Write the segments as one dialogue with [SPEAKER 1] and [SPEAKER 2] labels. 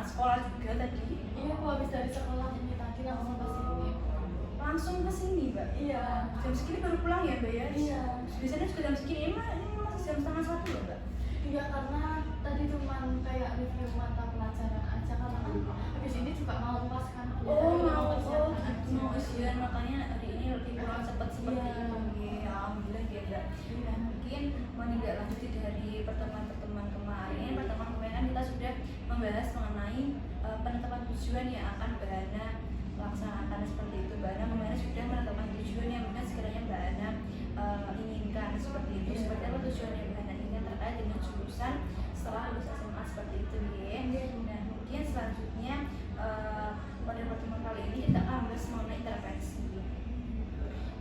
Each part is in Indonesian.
[SPEAKER 1] sekolah juga tadi.
[SPEAKER 2] Iya, aku habis dari sekolah ini tadi langsung ke sini.
[SPEAKER 1] Langsung ke sini, Mbak?
[SPEAKER 2] Iya.
[SPEAKER 1] Jam segini baru pulang ya, Mbak ya?
[SPEAKER 2] Iya.
[SPEAKER 1] Biasanya juga jam segini, ini masih jam setengah 1 ya, Mbak?
[SPEAKER 2] Iya, karena tadi cuman kayak review mata pelajaran aja, karena kan habis ini juga mau UAS kan.
[SPEAKER 1] Mau ujian, makanya hari ini lebih kurang cepat seperti
[SPEAKER 2] Iya.
[SPEAKER 1] itu. Ya, alhamdulillah ya, Mbak.
[SPEAKER 2] Iya.
[SPEAKER 1] Mungkin menindaklanjuti dari pertemuan-pertemuan kemarin. Pertemuan kemarin kan kita sudah membahas mengenai penetapan tujuan yang akan Mbak Hana laksanakan seperti itu. Mbak Hana kemarin sudah menetapkan tujuan yang mungkin sekiranya Mbak Hana inginkan seperti itu. Seperti apa tujuan yang Mbak Hana inginkan terkait dengan jurusan setelah lulus SMA seperti itu ya. Nah, mungkin selanjutnya pada pertemuan kali ini kita akan membahas mengenai intervensi.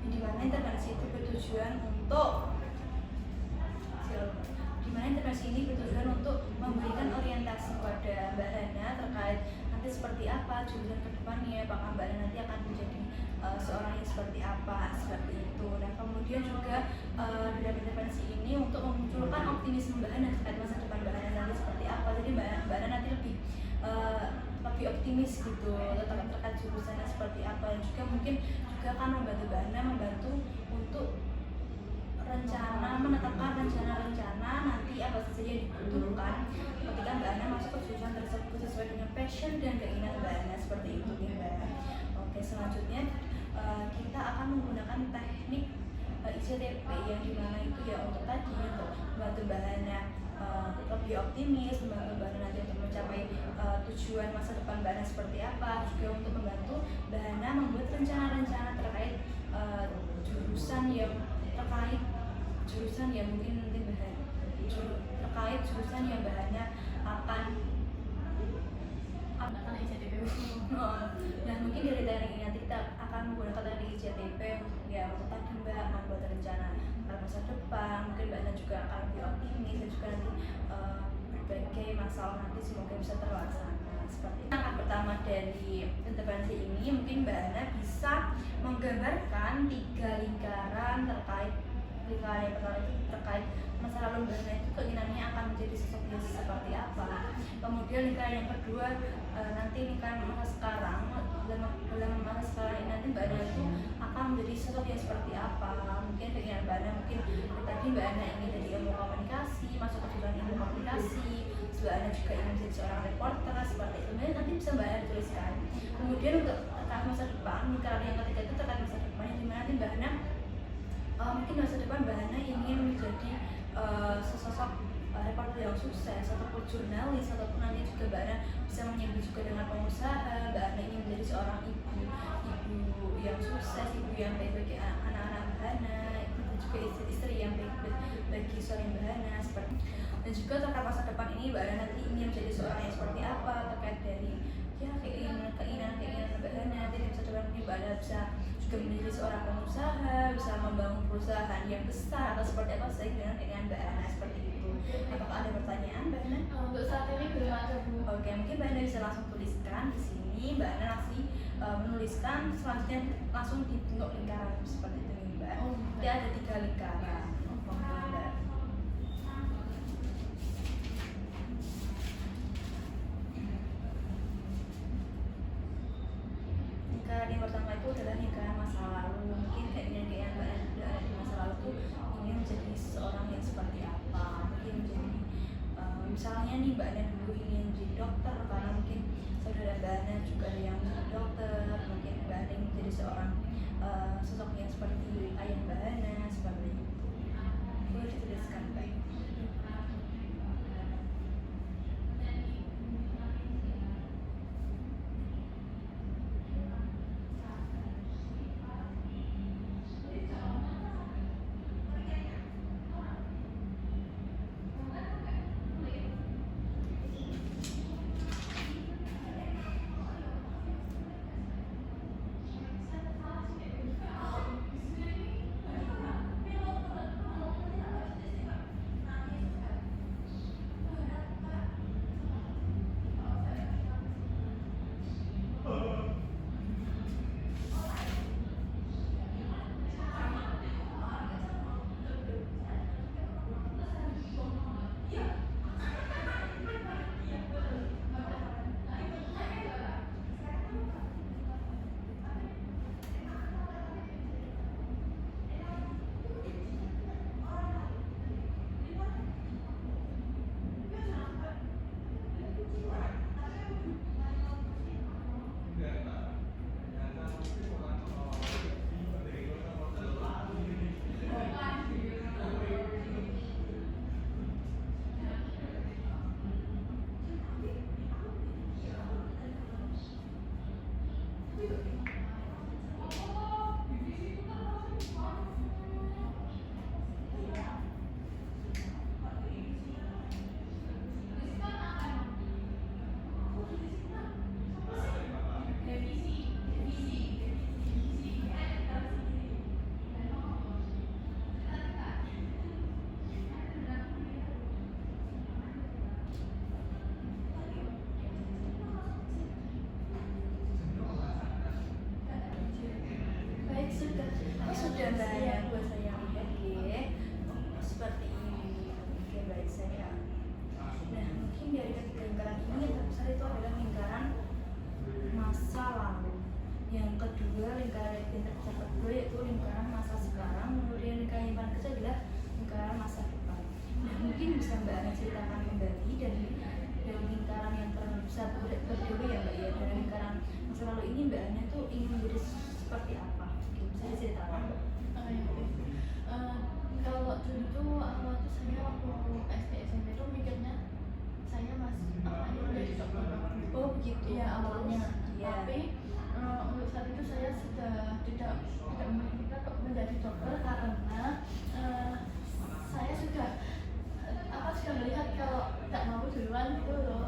[SPEAKER 1] Di mana intervensi itu bertujuan untuk ini bertujuan untuk memberikan orientasi kepada Mbak Hana terkait nanti seperti apa jurusan kedepannya, apakah Mbak Hana nanti akan menjadi seorang yang seperti apa, seperti itu. Nah, kemudian juga dalam intervensi ini untuk memunculkan optimisme Mbak Hana terkait masa depan Mbak Hana nanti seperti apa. Jadi Mbak Hana nanti lebih optimis gitu terkait jurusannya seperti apa, dan juga mungkin juga akan membantu Mbak Hana untuk menetapkan rencana-rencana nanti apa saja yang dibutuhkan ketika Mbak Hana masuk ke jurusan tersebut sesuai dengan passion dan keinginan Mbak Hana seperti itu nih Mbak. Oke, selanjutnya kita akan menggunakan teknik ICTP yang dimana itu ya untuk tadi untuk membantu Mbak Hana lebih optimis, membantu Mbak Hana nanti untuk mencapai tujuan masa depan Mbak Hana seperti apa, juga untuk membantu Mbak Hana membuat rencana-rencana terkait jurusan yang mungkin nanti terkait jurusan yang Mbak Hana akan
[SPEAKER 2] ICTP.
[SPEAKER 1] Nah, mungkin dari teknik ini nanti kita akan menggunakan teknik ICTP ya untuk tadi Mbak membuat rencana masa depan. Mungkin Mbak Hana juga akan lebih optimis dan juga nanti berbagai masalah nanti semoga bisa terlaksana seperti itu. Langkah pertama dari intervensi ini mungkin Mbak Hana bisa menggambarkan 3 lingkaran terkait yang pertama itu terkait masa lalu Mbak Hana itu keinginannya akan menjadi sosok yang seperti apa. Kemudian lingkaran yang kedua nanti lingkaran masa sekarang, dalam masa sekarang ini nanti Mbak Hana itu akan menjadi sosok yang seperti apa. Mungkin keinginan Mbak Hana mungkin tadi Mbak Hana ingin jadi ilmu komunikasi, masuk ke jurusan ilmu komunikasi. Mbak Hana juga ingin menjadi seorang reporter seperti itu. Nanti bisa Mbak Hana tuliskan. Kemudian untuk terkait masa depan, lingkaran yang ketiga itu terkait masa depan yang dimana nanti Mbak Hana mungkin masa depan Mbak Hana ingin menjadi sesosok reporter yang sukses ataupun jurnalis, ataupun nanti juga Mbak Hana bisa menyambut juga dengan pengusaha. Mbak Hana ingin menjadi seorang ibu yang sukses, ibu yang baik bagi anak-anak Mbak Hana, dan juga istri yang baik bagi suami Mbak Hana seperti. Dan juga terkait masa depan ini Mbak Hana nanti ingin menjadi seorang yang seperti apa, terkait dari ya keinginan Mbak Hana. Nanti di masa depan ini Mbak Hana bisa juga menjadi seorang pengusaha, bisa membangun perusahaan yang besar atau seperti apa saja dengan Mbak Hana seperti itu. Apakah ada pertanyaan Mbak Hana?
[SPEAKER 2] Untuk saat ini belum ada, Bu.
[SPEAKER 1] Oke, mungkin Mbak Hana bisa langsung tuliskan di sini. Mbak Hana nanti menuliskan, selanjutnya langsung dibentuk lingkaran seperti itu nih Mbak. Dia ada 3 lingkaran. Mbak. Lingkaran yang pertama itu adalah lingkaran masa lalu. Mungkin keinginan Mbak Hana di masa lalu tuh ingin menjadi seorang yang seperti apa. Mungkin menjadi misalnya nih Mbak Hana dulu ingin jadi dokter, karena mungkin saudara Mbak Hana juga ada yang menjadi dokter. Mungkin Mbak Hana ingin menjadi seorang sosok yang seperti ayah Mbak Hana seperti itu. Boleh dituliskan Mbak.
[SPEAKER 2] Baik, sudah.
[SPEAKER 1] Oh, sudah Mbak ya, buat saya lihat ya. Oh, seperti ini. Oke, baik saya. Nah, mungkin dari ketiga lingkaran ini yang terbesar itu adalah lingkaran masa lalu. Yang kedua, lingkaran yang terbesar kedua yaitu lingkaran masa sekarang. Kemudian lingkaran yang paling kecil adalah lingkaran masa depan. Nah, mungkin bisa Mbak Ana ceritakan kembali dari lingkaran yang terbesar berdua ya Mbak ya. Dari lingkaran masa lalu ini Mbak Ana tuh ingin menjadi seperti apa? Bisa diceritakan?
[SPEAKER 2] Kalau dulu tuh awal tuh saya waktu SD SMP tuh mikirnya saya masih akan menjadi dokter.
[SPEAKER 1] Oh begitu.
[SPEAKER 2] Iya awalnya.
[SPEAKER 1] Iya.
[SPEAKER 2] Tapi untuk saat itu saya sudah tidak memikirkan untuk menjadi dokter karena saya sudah sudah melihat kalau tidak mau duluan itu loh.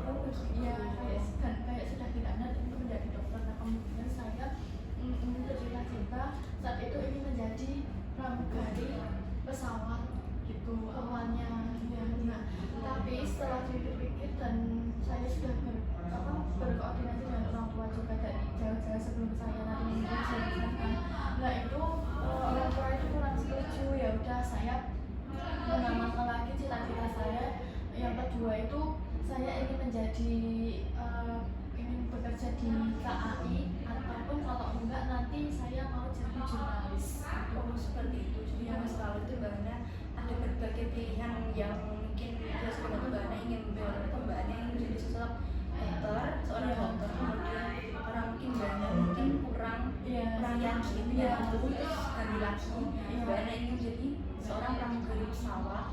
[SPEAKER 2] Iya kayak sudah tidak benar untuk menjadi dokter. Nah kemudian saya bercita-cita saat itu ingin menjadi pramugari pesawat gitu awalnya ya. Nah, tapi setelah dipikir dan saya sudah berkoordinasi dengan orang tua juga dari jauh-jauh sebelum saya nanti menyelesaikan. Nah itu orang tua itu kurang setuju, ya udah saya mengamalkan lagi cita-cita saya. Yang kedua itu saya ingin menjadi ingin bekerja di KAI ataupun kalau enggak nanti saya mau jadi jurnalis.
[SPEAKER 1] Oh seperti itu. Jadi yang selalu itu Mbak Ana ada berbagai pilihan yang mungkin ya sebenarnya Mbak Ana ingin Mbak Ana ingin menjadi sosok dokter, seorang dokter. Kemudian karena mungkin Mbak Ana mungkin kurang yakin dengan itu terus ganti lagi. Mbak Ana ingin menjadi seorang pramugari pesawat.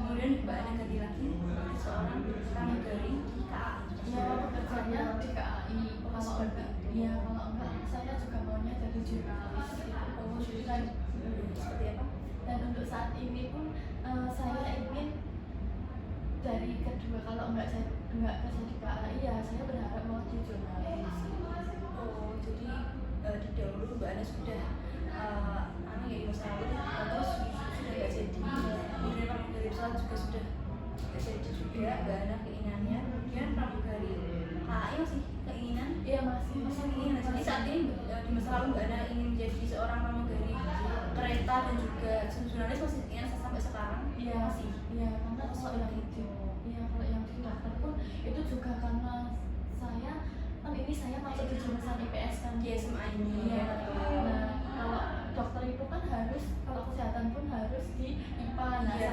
[SPEAKER 1] Kemudian Mbak Ana ganti lagi menjadi seorang pramugari di KAI.
[SPEAKER 2] Ya bekerjanya di KAI. Kalau enggak, ya kalau enggak saya juga maunya jadi jurnalis.
[SPEAKER 1] Oh jadi seperti apa?
[SPEAKER 2] Dan untuk saat ini pun saya ingin dari kedua kalau enggak kerja di KAI ya saya berharap mau jadi jurnalis.
[SPEAKER 1] Oh jadi di dahulu Mbak Ana sudah ya masa lalu terus sudah nggak jadi. Kemudian pramugari pesawat juga sudah nggak jadi juga Mbak Ana keinginannya. Kemudian pramugari KAI masih keinginan?
[SPEAKER 2] Iya masih
[SPEAKER 1] keinginan. Jadi saat ini di masa lalu Mbak Ana ingin menjadi seorang pramugari kereta dan juga jurnalis masih keinginan sampai sekarang?
[SPEAKER 2] Iya
[SPEAKER 1] masih.
[SPEAKER 2] Iya karena kalau yang itu, iya kalau yang di daftar pun itu juga karena saya kan ini saya masuk di jurusan IPS kan
[SPEAKER 1] di SMA ini.
[SPEAKER 2] Iya. Nah kalau dokter itu kan harus kalau kesehatan pun harus di IPA. Nah
[SPEAKER 1] Iya,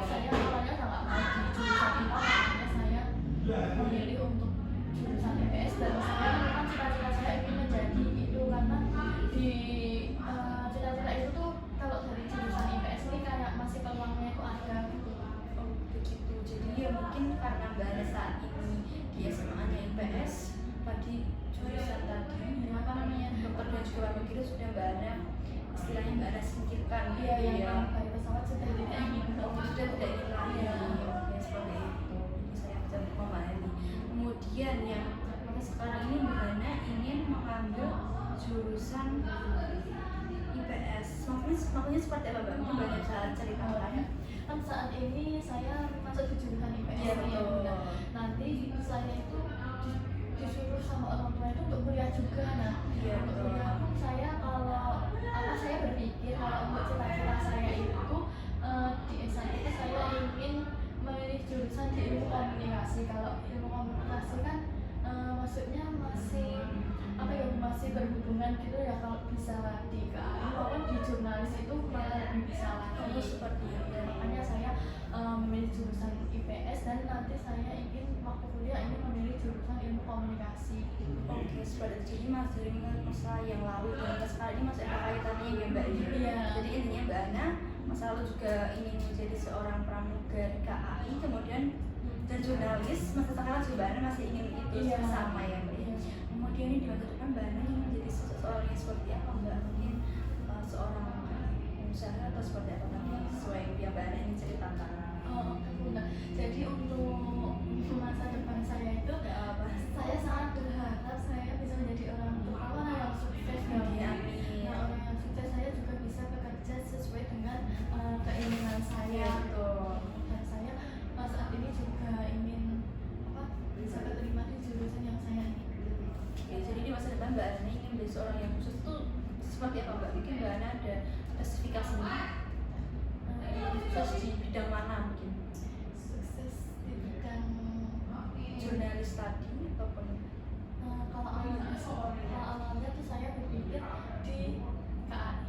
[SPEAKER 2] saya awalnya nggak mau di jurusan IPA, makanya saya memilih untuk jurusan IPS dan saya kan cita-cita saya ingin menjadi itu karena di cita-cita itu tuh kalau dari jurusan IPS ini kayak masih peluangnya itu ada gitu.
[SPEAKER 1] Oh begitu. Jadi ya mungkin karena Mbak Ana saat ini di SMA-nya IPS tadi jurusan tadi apa namanya dokter dan juga pramugari sudah Mbak Ana istilahnya Mbak Ana singkirkan.
[SPEAKER 2] Iya yang dari pesawat sudah tidak ingin.
[SPEAKER 1] Sudah tidak ingin lagi. Oke seperti itu. Jadi saya bisa memahami. Kemudian yang maka sekarang ini Mbak Ana ingin mengambil jurusan IPS. Maksudnya seperti apa Mbak? Mungkin Mbak Ana bisa ceritakan.
[SPEAKER 2] Kan saat ini saya masuk di jurusan IPS.
[SPEAKER 1] Iya betul.
[SPEAKER 2] Nanti saya itu disuruh sama orang tua itu untuk kuliah juga. Nah untuk kuliah pun saya saya berpikir kalau untuk cita-cita saya itu di S1 itu saya ingin memilih jurusan di ilmu komunikasi. Kalau ilmu komunikasi kan maksudnya masih berhubungan gitu ya, kalau bisa di KAI maupun di jurnalis itu malah lebih bisa lagi seperti itu. Makanya saya memilih jurusan IPS dan nanti saya ingin waktu kuliah ingin memilih jurusan ilmu komunikasi.
[SPEAKER 1] Oke, seperti itu. Jadi mas dari masa yang lalu dan masa sekarang ini masih ada kaitannya ya Mbak?
[SPEAKER 2] Iya.
[SPEAKER 1] Jadi intinya Mbak Ana masa lalu juga ingin menjadi seorang pramugari KAI, kemudian dan jurnalis. Masa sekarang juga Mbak Ana masih ingin itu sama ya Mbak? Kemudian kemudian di masa depan Mbak Ana ingin menjadi seseorang yang seperti apa Mbak? Mungkin seorang pengusaha atau seperti apa nanti sesuai yang Mbak Ana ingin ceritakan.
[SPEAKER 2] Oh, oke Bunda. Jadi untuk masa depan saya itu, saya sangat berharap saya bisa menjadi orang tua yang sukses dalam
[SPEAKER 1] Amin.
[SPEAKER 2] orang yang sukses. Saya juga bisa bekerja sesuai dengan keinginan saya.
[SPEAKER 1] Betul.
[SPEAKER 2] Dan saya saat ini juga ingin bisa keterima di jurusan yang saya ingin.
[SPEAKER 1] Oke, jadi di masa depan Mbak Ana ingin menjadi seorang yang khusus itu seperti apa Mbak? Mungkin Mbak Ana ada spesifikasinya. Sukses di bidang mana mungkin?
[SPEAKER 2] Sukses di bidang
[SPEAKER 1] Jurnalis tadi ataupun
[SPEAKER 2] kalau awalnya tuh saya berpikir di KAI.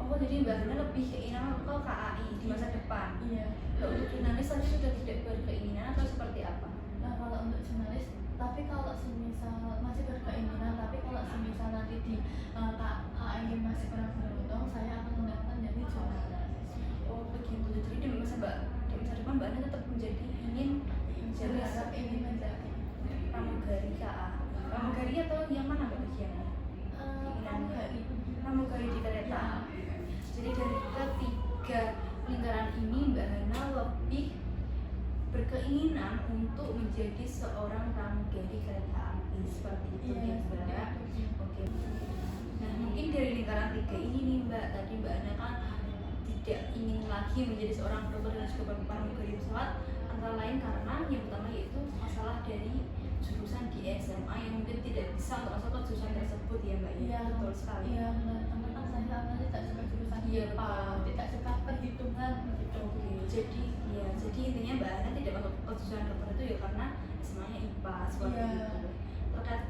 [SPEAKER 1] oh jadi Mbak Ana lebih keinginan ke KAI di masa depan.
[SPEAKER 2] Iya.
[SPEAKER 1] Kalau untuk jurnalis tadi sudah tidak berkeinginan atau seperti apa?
[SPEAKER 2] Nah, kalau untuk jurnalis, tapi kalau semisal masih berkeinginan, tapi kalau semisal nanti di KAI masih kurang beruntung, saya akan mendaftar jadi jurnalis.
[SPEAKER 1] Oh begitu. Jadi di masa depan Mbak Ana tetap menjadi ingin menjadi
[SPEAKER 2] Ingin menjadi
[SPEAKER 1] pramugari KAI. Pramugari atau yang mana Mbak bagiannya? Pramugari di kereta. Jadi dari ketiga lingkaran ini Mbak Hana lebih berkeinginan untuk menjadi seorang pramugari kereta api seperti itu ya Mbak. Oke. Nah mungkin dari lingkaran tiga ini nih Mbak, tadi Mbak Hana kan tidak ingin lagi menjadi seorang dokter dan juga pramugari pesawat antara lain karena yang pertama yaitu masalah dari jurusan di SMA yang mungkin tidak bisa untuk masuk ke jurusan tersebut ya Mbak.
[SPEAKER 2] Iya,
[SPEAKER 1] betul sekali.
[SPEAKER 2] Iya, karena saya awalnya tidak suka jurusan IPA, tidak suka perhitungan gitu.
[SPEAKER 1] Oke, jadi intinya Mbak Ana tidak masuk ke jurusan dokter itu ya karena SMA-nya IPA seperti itu. Terkait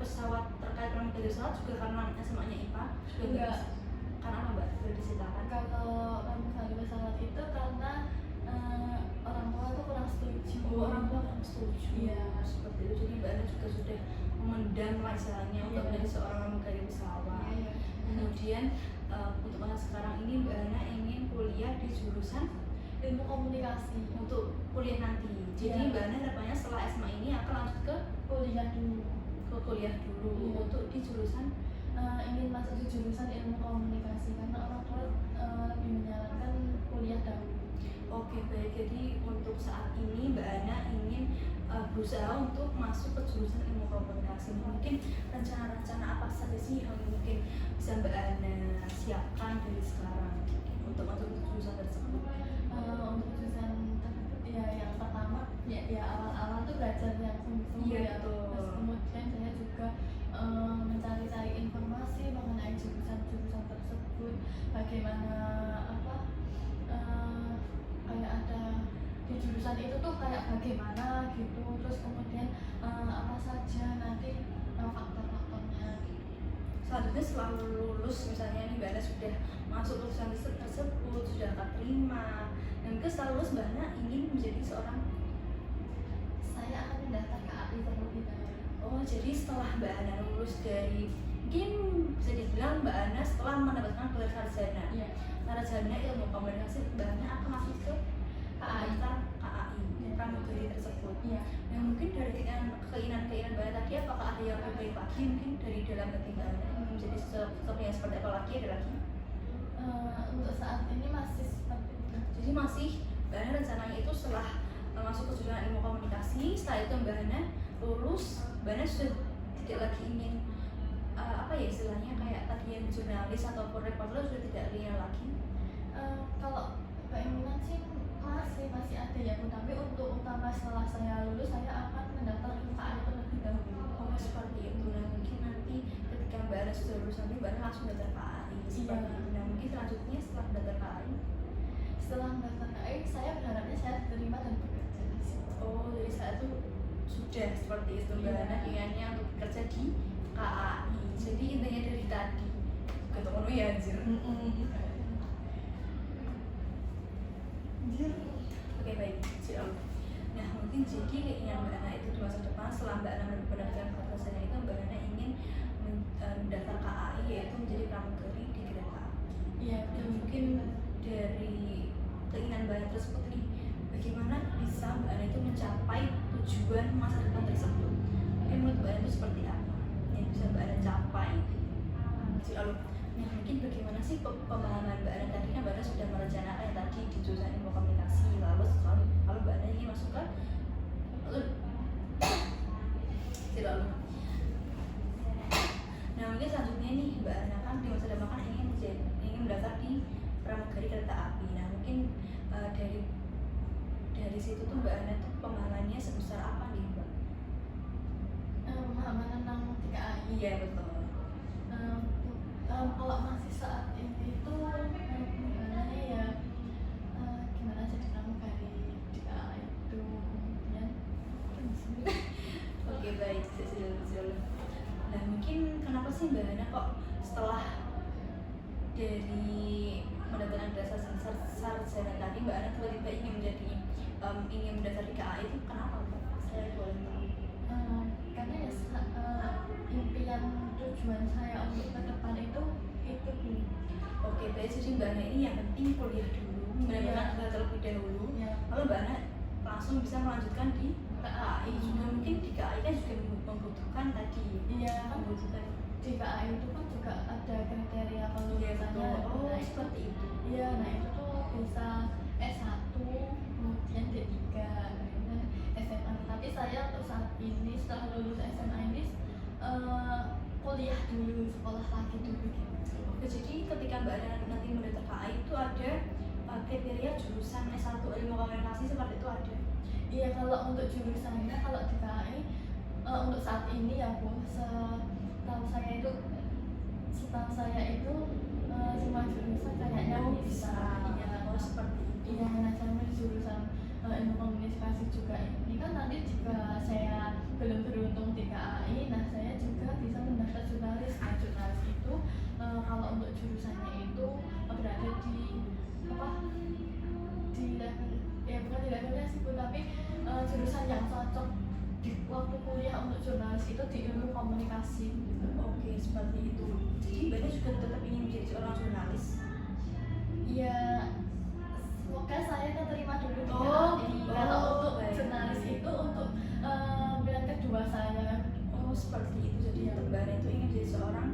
[SPEAKER 1] pramugari pesawat juga karena SMA-nya IPA juga
[SPEAKER 2] Enggak.
[SPEAKER 1] Karena apa Mbak? Boleh diceritakan?
[SPEAKER 2] Kalau pramugari pesawat itu karena orang tua tuh kurang setuju.
[SPEAKER 1] Orang tua kurang setuju.
[SPEAKER 2] Iya.
[SPEAKER 1] Seperti itu. Jadi Mbak Ana juga sudah memendam lah istilahnya untuk menjadi seorang pramugari pesawat.
[SPEAKER 2] Iya.
[SPEAKER 1] Kemudian untuk masa sekarang ini Mbak Ana ingin kuliah di jurusan
[SPEAKER 2] Ilmu komunikasi
[SPEAKER 1] untuk kuliah nanti. Jadi
[SPEAKER 2] Iya.
[SPEAKER 1] Mbak Ana harapannya setelah SMA ini akan lanjut ke
[SPEAKER 2] kuliah dulu.
[SPEAKER 1] kuliah dulu.
[SPEAKER 2] Iya.
[SPEAKER 1] Untuk di jurusan
[SPEAKER 2] Ingin masuk di jurusan ilmu komunikasi karena orang tua lebih menyarankan kuliah dahulu.
[SPEAKER 1] Oke baik, jadi untuk saat ini Mbak Ana ingin berusaha untuk masuk ke jurusan ilmu komunikasi. Mungkin rencana-rencana apa saja sih yang mungkin bisa Mbak Ana siapkan dari sekarang untuk masuk ke jurusan tersebut?
[SPEAKER 2] Untuk jurusan tersebut ya yang pertama ya awal-awal tuh belajar yang sungguh-sungguh
[SPEAKER 1] Iya,
[SPEAKER 2] ya.
[SPEAKER 1] betul.
[SPEAKER 2] Terus kemudian saya juga mencari-cari informasi mengenai jurusan-jurusan tersebut, bagaimana kayak ada di jurusan itu tuh kayak bagaimana gitu, terus kemudian apa saja nanti faktor-faktornya gitu.
[SPEAKER 1] Selanjutnya setelah lulus misalnya nih Mbak Ana sudah masuk ke jurusan tersebut, sudah terima, dan mungkin setelah lulus Mbak Ana ingin menjadi seorang
[SPEAKER 2] Saya akan mendaftar ke AI terlebih dahulu.
[SPEAKER 1] oh jadi setelah Mbak Ana lulus dari mungkin bisa dibilang Mbak Ana setelah mendapatkan gelar sarjana
[SPEAKER 2] Iya.
[SPEAKER 1] sarjana ilmu komunikasi Mbak Ana akan masuk ke
[SPEAKER 2] KAI.
[SPEAKER 1] daftar KAI pramugari tersebut.
[SPEAKER 2] Iya.
[SPEAKER 1] Nah mungkin dari keinginan Mbak Ana tadi apakah ada yang lebih baik lagi mungkin dari dalam hati Mbak Ana ingin menjadi sosok yang seperti apa lagi, ada lagi?
[SPEAKER 2] Untuk saat ini masih seperti itu.
[SPEAKER 1] Jadi masih Mbak Ana rencananya itu setelah masuk ke jurusan ilmu komunikasi, setelah itu Mbak Ana lulus, Mbak Ana sudah tidak lagi ingin apa ya istilahnya kayak tadi yang jurnalis ataupun reporter sudah tidak ingin lagi.
[SPEAKER 2] Kalau keinginan sih masih ada ya Bu, tapi untuk utama setelah saya lulus saya akan mendaftar ke KAI terlebih dahulu.
[SPEAKER 1] Oh seperti itu. Nah mungkin nanti ketika Mbak Ana sudah lulus nanti Mbak Ana langsung daftar KAI seperti itu. Nah mungkin selanjutnya setelah daftar KAI,
[SPEAKER 2] Setelah mendaftar KAI saya berharapnya saya diterima dan bekerja di situ.
[SPEAKER 1] oh jadi saat itu sudah seperti itu Mbak Ana inginnya untuk bekerja di KAI. Jadi intinya dari tadi ketemu ya anjir. Oke baik, siap. Nah mungkin jadi keinginan Mbak Ana itu di masa depan setelah Mbak Ana mendapatkan pekerjaan itu Mbak Ana ingin mendaftar KAI yaitu menjadi pramugari di kereta.
[SPEAKER 2] Iya.
[SPEAKER 1] Dan mungkin dari keinginan Mbak Ana tersebut nih, bagaimana bisa Mbak Ana itu mencapai tujuan masa depan tersebut? Mungkin menurut Mbak Ana itu seperti apa yang bisa Mbak Ana lalu. Nah mungkin bagaimana sih pemahaman Mbak Ana tadi, kan Mbak Ana sudah merencanakan yang tadi di jurusan ilmu komunikasi, lalu kalau Mbak Ana ingin masuk ke lalu. Nah mungkin selanjutnya nih Mbak Ana kan di masa depan kan ingin mendaftar di pramugari kereta api. Nah mungkin dari situ tuh Mbak Ana tuh pemahamannya sebesar apa nih Mbak?
[SPEAKER 2] Pemahaman tentang 3AI.
[SPEAKER 1] Iya betul.
[SPEAKER 2] Kalau masih saat ini itu penggunaannya ya gimana jadi pramugari 3AI itu kemudian
[SPEAKER 1] Oke baik, sudah. Nah mungkin kenapa sih Mbak Ana kok setelah dari mendapatkan dasar sarjana tadi Mbak Ana tiba-tiba ingin mendaftar di KAI itu kenapa Mbak? Saya boleh tahu.
[SPEAKER 2] Karena ya impian tujuan saya untuk ke depan itu dulu.
[SPEAKER 1] Oke baik, jadi Mbak Ana ini yang penting kuliah dulu, benar-benar terlebih dahulu, lalu Mbak Ana langsung bisa melanjutkan di KAI. Juga mungkin di KAI kan juga membutuhkan tadi.
[SPEAKER 2] Iya,
[SPEAKER 1] membutuhkan
[SPEAKER 2] di KAI itu kan juga ada kriteria kelulusannya.
[SPEAKER 1] Oh seperti itu.
[SPEAKER 2] Iya, nah itu tuh bisa S1 kemudian D3 kemudian SMA. Tapi saya untuk saat ini setelah lulus SMA ini kuliah dulu, sekolah lagi dulu gitu.
[SPEAKER 1] Oke, jadi ketika Mbak Ana nanti mendaftar KAI itu ada kriteria jurusan S1 ilmu komunikasi seperti itu ada?
[SPEAKER 2] Iya, kalau untuk jurusannya kalau di KAI untuk saat ini ya Bu, setahu saya itu semua jurusan kayaknya bisa. Iya,
[SPEAKER 1] seperti itu.
[SPEAKER 2] Iya, nah sama jurusan ilmu komunikasi juga ini kan nanti jika saya belum beruntung di KAI, nah saya juga bisa mendaftar jurnalis. Nah jurnalis itu kalau untuk jurusannya itu berada di level, ya bukan di levelnya sih Bu, tapi jurusan yang cocok di waktu kuliah untuk jurnalis itu di ilmu komunikasi gitu.
[SPEAKER 1] Oke, seperti itu. Jadi Mbak Ana juga tetap ingin menjadi seorang jurnalis?
[SPEAKER 2] Iya, semoga saya keterima dulu di
[SPEAKER 1] Oh,
[SPEAKER 2] KAI. Kalau untuk
[SPEAKER 1] baik.
[SPEAKER 2] jurnalis itu untuk pilihan kedua saya.
[SPEAKER 1] Oh seperti itu. Jadi Mbak Ana itu ingin menjadi seorang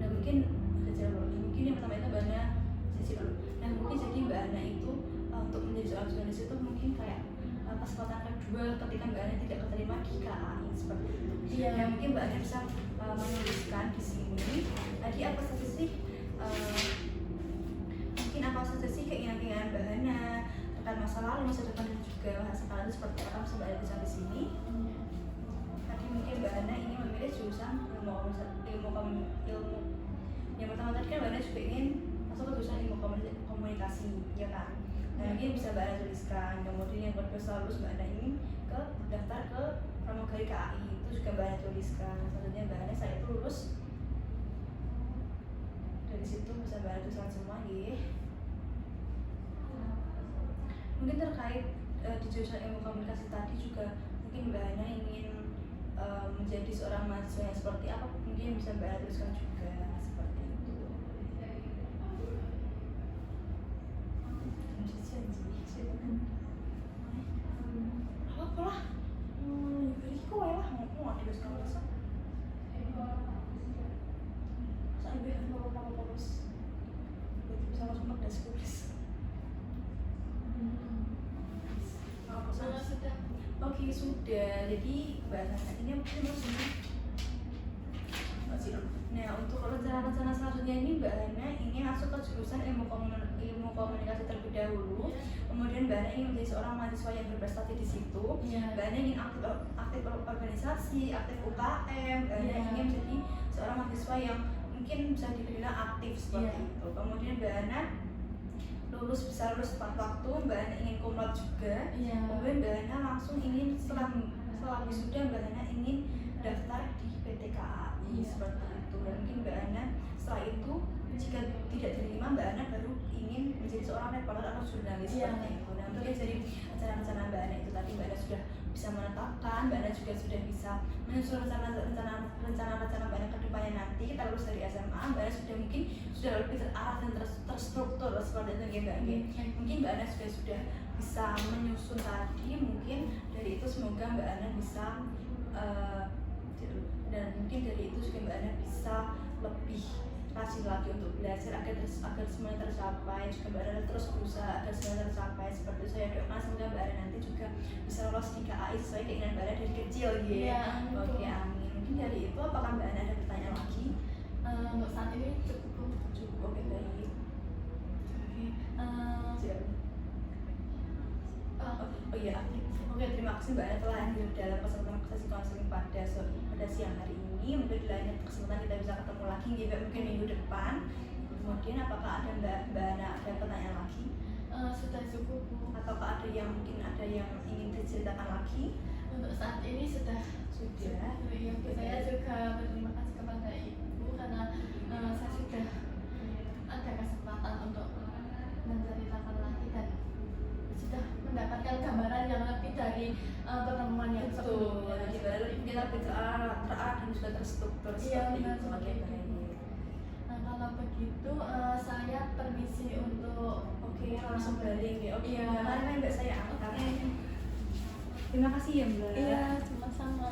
[SPEAKER 1] mungkin yang pertama itu Mbak Ana dulu. Nah mungkin jadi Mbak Ana itu untuk menjadi seorang jurnalis itu mungkin kayak kesempatan kedua ketika Mbak Ana tidak keterima di KAI seperti itu.
[SPEAKER 2] Iya.
[SPEAKER 1] Yang mungkin Mbak Ana bisa menuliskan di sini tadi apa saja sih mungkin apa saja sih keinginan Mbak Ana terkait masa lalu, masa depan dan juga masa sekarang itu seperti apa bisa Mbak Ana tuliskan di sini. Tadi mungkin Mbak Ana ingin memilih jurusan ilmu yang pertama tadi kan Mbak Ana juga ingin masuk ke jurusan ilmu komunikasi, ya kan? Nah mungkin bisa Mbak Ana tuliskan. Kemudian yang kedua setelah lulus Mbak Ana ingin daftar ke pramugari KAI, itu juga Mbak Ana tuliskan. Selanjutnya Mbak Ana saya itu lulus dari situ bisa Mbak Ana tuliskan semua ya. Mungkin terkait di jurusan ilmu komunikasi tadi juga mungkin Mbak Ana ingin menjadi seorang mahasiswa yang seperti apa, mungkin bisa Mbak Ana tuliskan juga seperti itu. Apa lah? Beriku lah mau dituliskan besok. Saya biar mau terus bisa langsung pedas tulis.
[SPEAKER 2] Sudah.
[SPEAKER 1] Oke sudah. Jadi bahasan ini mungkin nah untuk rencana-rencana selanjutnya ini Mbak Ana ingin masuk ke jurusan ilmu komunikasi terlebih dahulu. Kemudian Mbak Ana ingin menjadi seorang mahasiswa yang berprestasi di situ. Mbak Ana ingin aktif organisasi, aktif UKM. Mbak Ana ingin menjadi seorang mahasiswa yang mungkin bisa dibilang aktif seperti itu. Kemudian Mbak Ana bisa lulus tepat waktu. Mbak Ana ingin kumlot juga. Kemudian Mbak Ana langsung ingin setelah wisuda Mbak Ana ingin daftar di PT KAI seperti itu. Dan mungkin Mbak Ana setelah itu jika tidak diterima Mbak Ana baru ingin menjadi seorang reporter atau jurnalis seperti itu. Nah untuk dari rencana-rencana Mbak Ana itu tadi Mbak Ana sudah bisa menetapkan, Mbak Ana juga sudah bisa menyusun rencana-rencana Mbak Ana ke depannya nanti kita lulus dari SMA. Mbak Ana sudah lebih terarah dan terstruktur seperti itu ya Mbak Ana. Mungkin Mbak Ana sudah bisa menyusun tadi, mungkin dari itu semoga Mbak Ana bisa dan mungkin dari itu juga Mbak Mbak Ana bisa lebih rajin lagi untuk belajar agar semuanya tercapai, juga Mbak Ana terus berusaha agar semuanya tercapai. Seperti itu saya doakan semoga Mbak Ana nanti juga bisa lolos di KAI sesuai keinginan Mbak Ana dari kecil gitu.
[SPEAKER 2] Iya,
[SPEAKER 1] Oke, amin. Mungkin dari itu apakah Mbak Ana ada pertanyaan lagi?
[SPEAKER 2] Untuk saat ini cukup.
[SPEAKER 1] Cukup, oke baik.
[SPEAKER 2] Oke.
[SPEAKER 1] Siap.
[SPEAKER 2] Oh,
[SPEAKER 1] Oh iya, oke terima kasih Mbak Ana telah hadir dalam kesempatan sesi konseling pada siang hari ini. Mungkin di lain kesempatan kita bisa ketemu lagi juga mungkin minggu depan. Kemudian apakah ada Mbak Ana ada pertanyaan lagi?
[SPEAKER 2] sudah cukup Bu.
[SPEAKER 1] Ataukah ada yang mungkin ada yang ingin diceritakan lagi?
[SPEAKER 2] Untuk saat ini sudah.
[SPEAKER 1] Sudah.
[SPEAKER 2] Iya, Bu. Saya juga berterima kasih kepada Ibu karena saya sudah ada kesempatan untuk menceritakan lagi dan sudah mendapatkan gambaran yang lebih dari pertemuan yang
[SPEAKER 1] Betul.
[SPEAKER 2] sebelumnya.
[SPEAKER 1] Jadi baru kita terarah dan sudah terstruktur
[SPEAKER 2] Iya,
[SPEAKER 1] seperti
[SPEAKER 2] benar
[SPEAKER 1] itu. Oke
[SPEAKER 2] seperti
[SPEAKER 1] baik.
[SPEAKER 2] itu. Nah, kalau begitu saya permisi untuk
[SPEAKER 1] Oke, langsung balik ya. Oke,
[SPEAKER 2] Iya.
[SPEAKER 1] mari Mbak saya angkat.
[SPEAKER 2] Oke.
[SPEAKER 1] Terima kasih ya Mbak.
[SPEAKER 2] Iya, sama-sama.